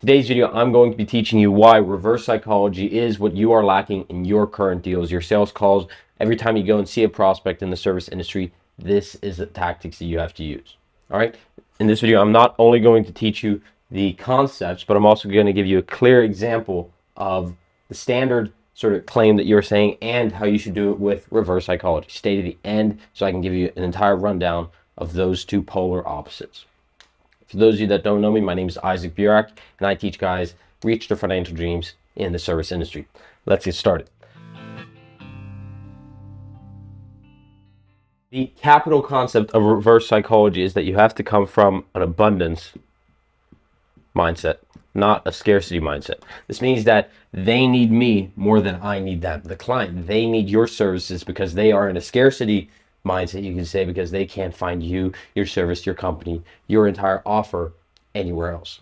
Today's video, I'm going to be teaching you why reverse psychology is what you are lacking in your current deals, your sales calls. Every time you go and see a prospect in the service industry, this is the tactics that you have to use. All right. In this video, I'm not only going to teach you the concepts, but I'm also going to give you a clear example of the standard sort of claim that you're saying and how you should do it with reverse psychology. Stay to the end so I can give you an entire rundown of those two polar opposites. For those of you that don't know me, my name is Isaac Burak, and I teach guys reach their financial dreams in the service industry. Let's get started. The capital concept of reverse psychology is that you have to come from an abundance mindset, not a scarcity mindset. This means that they need me more than I need them. The client, they need your services because they are in a scarcity mindset, you can say, because they can't find you, your service, your company, your entire offer anywhere else.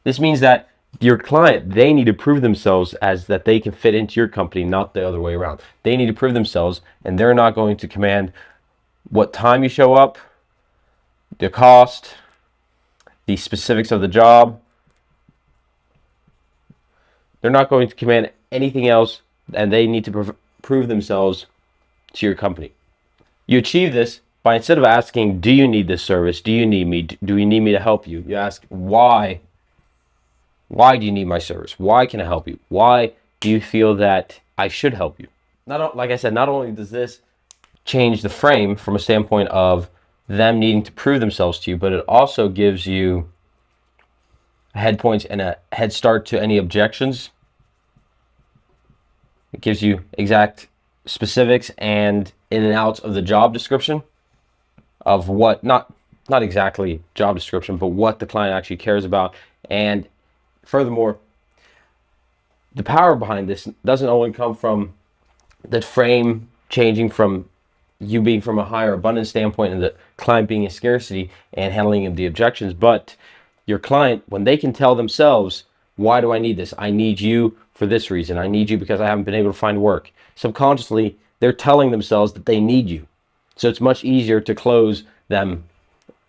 This means that your client, they need to prove themselves as that they can fit into your company, not the other way around. They need to prove themselves, and they're not going to command what time you show up, the cost, the specifics of the job. They're not going to command anything else, and they need to prove themselves to your company. You achieve this by, instead of asking, do you need this service? Do you need me? Do you need me to help you? You ask, why? Why do you need my service? Why can I help you? Why do you feel that I should help you? Like I said, not only does this change the frame from a standpoint of them needing to prove themselves to you, but it also gives you head points and a head start to any objections. It gives you exact specifics and in and outs of the job description of what, not exactly job description, but what the client actually cares about. And furthermore, the power behind this doesn't only come from the frame changing from you being from a higher abundance standpoint and the client being a scarcity and handling of the objections, but your client, when they can tell themselves, why do I need this? I need you for this reason. I need you because I haven't been able to find work. Subconsciously, they're telling themselves that they need you. So it's much easier to close them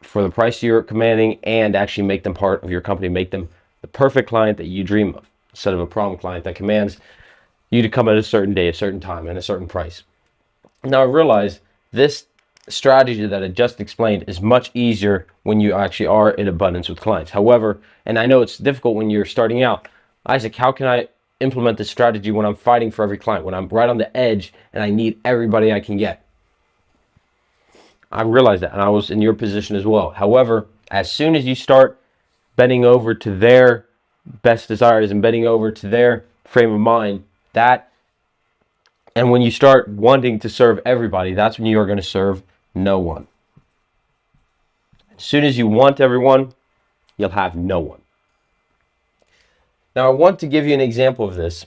for the price you're commanding and actually make them part of your company, make them the perfect client that you dream of, instead of a problem client that commands you to come at a certain day, a certain time, and a certain price. Now I realize this strategy that I just explained is much easier when you actually are in abundance with clients. However, and I know it's difficult when you're starting out, Isaac, how can I implement this strategy when I'm fighting for every client, when I'm right on the edge and I need everybody I can get? I realized that, and I was in your position as well. However, as soon as you start bending over to their best desires and bending over to their frame of mind, and when you start wanting to serve everybody, that's when you are going to serve no one. As soon as you want everyone, you'll have no one. Now, I want to give you an example of this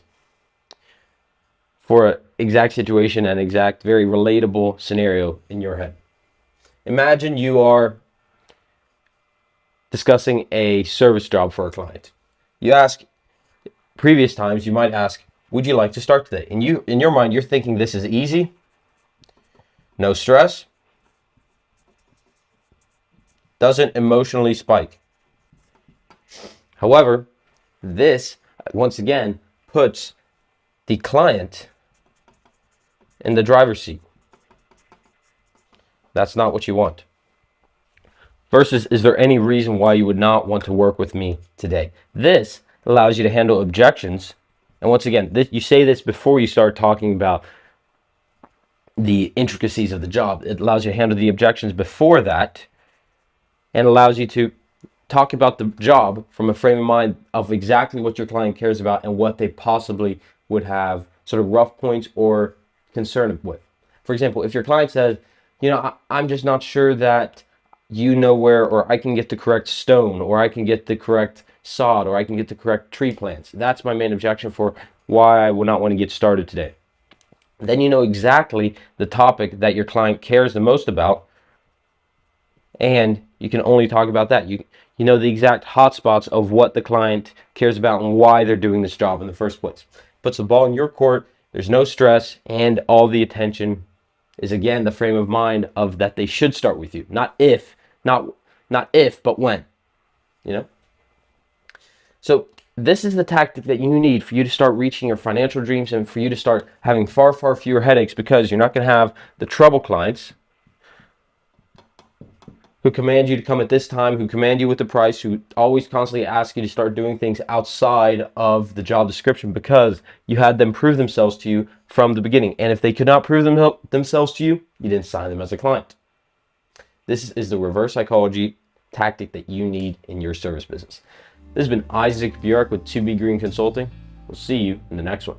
for an exact situation and exact, very relatable scenario in your head. Imagine you are discussing a service job for a client. You ask, previous times, you might ask, would you like to start today? And you, in your mind, you're thinking this is easy, no stress, doesn't emotionally spike. However, this, once again, puts the client in the driver's seat. That's not what you want. Versus, is there any reason why you would not want to work with me today? This allows you to handle objections. And once again, you say this before you start talking about the intricacies of the job. It allows you to handle the objections before that and allows you to talk about the job from a frame of mind of exactly what your client cares about and what they possibly would have sort of rough points or concern with. For example, if your client says, I'm just not sure that you know where, or I can get the correct stone, or I can get the correct sod, or I can get the correct tree plants. That's my main objection for why I would not want to get started today. Then you know exactly the topic that your client cares the most about, and you can only talk about that. You know the exact hotspots of what the client cares about and why they're doing this job in the first place. Puts the ball in your court, there's no stress, and all the attention is, again, the frame of mind of that they should start with you. Not if, but when. So this is the tactic that you need for you to start reaching your financial dreams and for you to start having far, far fewer headaches, because you're not going to have the trouble clients who command you to come at this time, who command you with the price, who always constantly ask you to start doing things outside of the job description, because you had them prove themselves to you from the beginning. And if they could not prove themselves to you, you didn't sign them as a client. This is the reverse psychology tactic that you need in your service business. This has been Isaac Bjork with 2B Green Consulting. We'll see you in the next one.